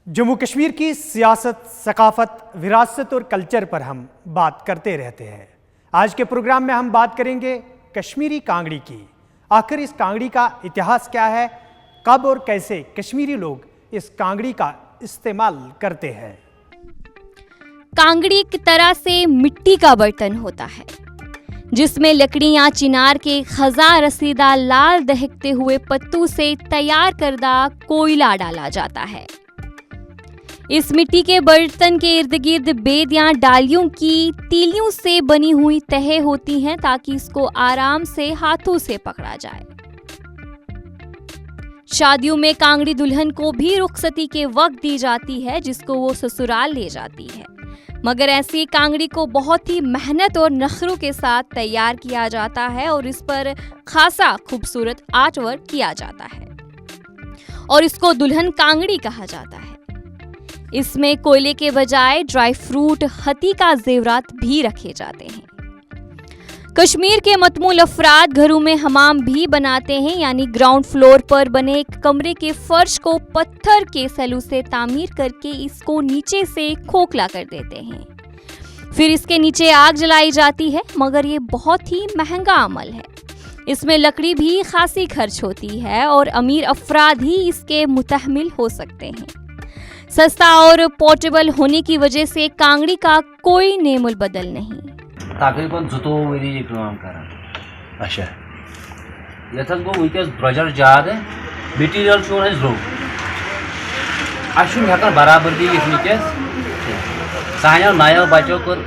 जम्मू कश्मीर की सियासत, सकाफत, विरासत और कल्चर पर हम बात करते रहते हैं। आज के प्रोग्राम में हम बात करेंगे कश्मीरी कांगड़ी की। आखिर इस कांगड़ी का इतिहास क्या है, कब और कैसे कश्मीरी लोग इस कांगड़ी का इस्तेमाल करते हैं। कांगड़ी एक तरह से मिट्टी का बर्तन होता है जिसमें लकड़ियां चिनार के खजा रसीदा लाल दहकते हुए पत्तों से तैयार करदा कोयला डाला जाता है। इस मिट्टी के बर्तन के इर्द गिर्द बेद या डालियों की तीलियों से बनी हुई तहें होती हैं ताकि इसको आराम से हाथों से पकड़ा जाए। शादियों में कांगड़ी दुल्हन को भी रुखसती के वक्त दी जाती है जिसको वो ससुराल ले जाती है, मगर ऐसी कांगड़ी को बहुत ही मेहनत और नखरों के साथ तैयार किया जाता है और इस पर खासा खूबसूरत आर्ट वर्क किया जाता है और इसको दुल्हन कांगड़ी कहा जाता है। इसमें कोयले के बजाय ड्राई फ्रूट, हती का जेवरात भी रखे जाते हैं। कश्मीर के मतमूल अफराद घरों में हमाम भी बनाते हैं, यानी ग्राउंड फ्लोर पर बने एक कमरे के फर्श को पत्थर के सैलू से तामीर करके इसको नीचे से खोखला कर देते हैं। फिर इसके नीचे आग जलाई जाती है, मगर ये बहुत ही महंगा अमल है। इसमें लकड़ी भी खासी खर्च होती है और अमीर अफराद ही इसके मुतहमिल हो सकते हैं। सस्ता और पोर्टेबल होने की वजह से कांगड़ी का कोई नेमुल बदल नहीं। तकरीबन 2 वरी काम कर। अच्छा यथन गो वैस द्रजर ज्यादा मटीरियल द्रोग अन बराबरी वैस सानो नयो बचो कर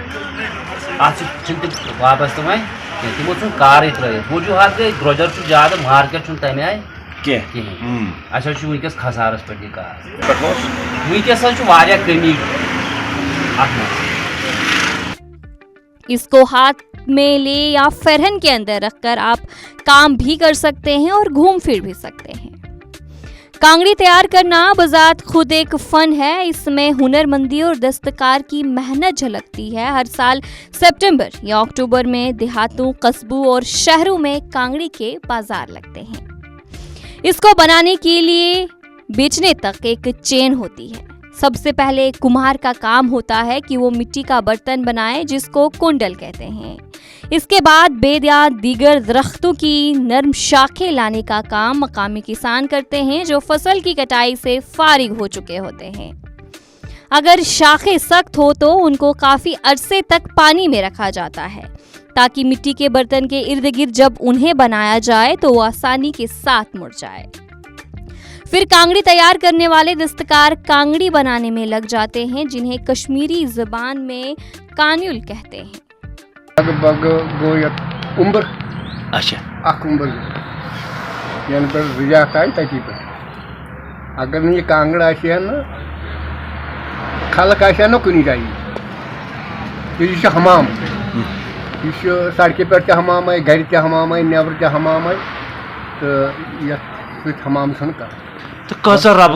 वापस वह तमो चुन कार त्रत वजूहत गई द्रजर ज्यादा मार्केट तमें आए कहें वैस खसारस पे कार वैस कमी। इसको हाथ में ले या फेरहन के अंदर रखकर आप काम भी कर सकते हैं और घूम फिर भी सकते हैं। कांगड़ी तैयार करना बजात खुद एक फन है। इसमें हुनरमंदी और दस्तकार की मेहनत झलकती है। हर साल सितंबर या अक्टूबर में देहातों, कस्बों और शहरों में कांगड़ी के बाजार लगते हैं। इसको बनाने के लिए बेचने तक एक चेन होती है। सबसे पहले कुम्हार का काम होता है कि वो मिट्टी का बर्तन बनाए जिसको कुंडल कहते हैं। इसके बाद बेद या दीगर दरख्तों की नरम शाखें लाने का काम मकामी किसान करते हैं जो फसल की कटाई से फारिग हो चुके होते हैं। अगर शाखें सख्त हो तो उनको काफी अरसे तक पानी में रखा जाता है ताकि मिट्टी के बर्तन के इर्द गिर्द जब उन्हें बनाया जाए तो वो आसानी के साथ मुड़ जाए। फिर कांगड़ी तैयार करने वाले दस्तकार कांगड़ी बनाने में लग जाते हैं जिन्हें कश्मीरी जुबान में कान्युल कहते हैं। लगभग उम्र उम्र यानी पर रियात आई तकी पर अगर नहीं कांगड़ आशिया ना खलक आशिया ना कुनी चाहिए ये हमाम ये सड़क पे हमाम है, घर हमाम है, नबर हमाम है, तो ये हमाम कर तो कैसा रब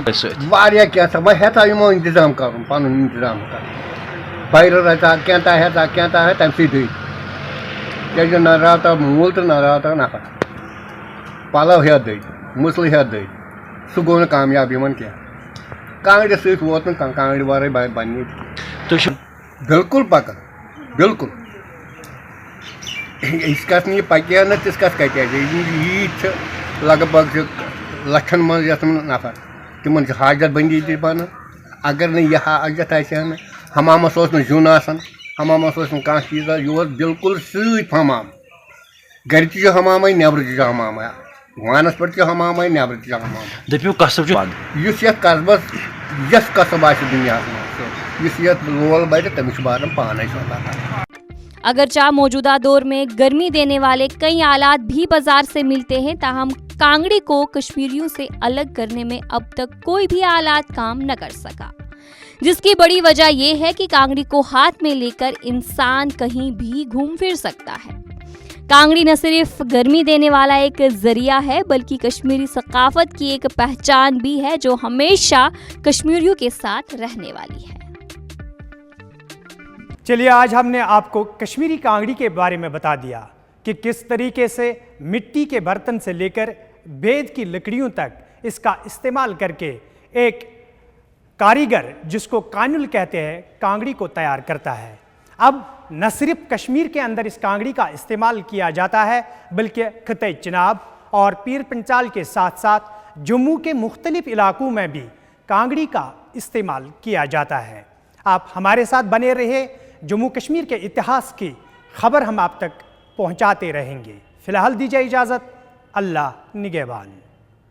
वारिया क्या वह हेता यमो इंतजाम कर पन इंतजाम कर बैर रहता क्या है तम सी क्या न रहता मूल तो न रहता ना पलव हे द मुसल हे द सह गो न कामयाब इन क्या कांगड़ी सत वोत न कांगड़ी वारे बन बिल्कुल पकन बिल्कुल इस कस नहीं पकह न तिस कस कत यी लगभग लक्षन मज नफर तिमन हाजत बंदी बन अगर न यह हाजत आन हमामस जुन आसान हमामस कह चीज़ यह बिल्कुल सत हमाम घर हमाम नबर हमाम वानस पे हमाम नबर हमाम कस्बस यस कस्ब आ दुनिया लोल बे तमिस बार पान। अगरचा मौजूदा दौर में गर्मी देने वाले कई आलात भी बाजार से मिलते हैं, ताहम कांगड़ी को कश्मीरियों से अलग करने में अब तक कोई भी आलात काम न कर सका, जिसकी बड़ी वजह यह है कि कांगड़ी को हाथ में लेकर इंसान कहीं भी घूम फिर सकता है। कांगड़ी न सिर्फ गर्मी देने वाला एक जरिया है बल्कि कश्मीरी सकाफत की एक पहचान भी है जो हमेशा कश्मीरियों के साथ रहने वाली है। चलिए, आज हमने आपको कश्मीरी कांगड़ी के बारे में बता दिया कि किस तरीके से मिट्टी के बर्तन से लेकर बेद की लकड़ियों तक इसका इस्तेमाल करके एक कारीगर जिसको कानुल कहते हैं कांगड़ी को तैयार करता है। अब न सिर्फ कश्मीर के अंदर इस कांगड़ी का इस्तेमाल किया जाता है बल्कि खिते चिनाब और पीर पंचाल के साथ साथ जम्मू के मुख्तलिफ इलाकों में भी कांगड़ी का इस्तेमाल किया जाता है। आप हमारे साथ बने रहे, जम्मू कश्मीर के इतिहास की खबर हम आप तक पहुंचाते रहेंगे। फिलहाल दीजिए इजाज़त, अल्लाह निगहबान।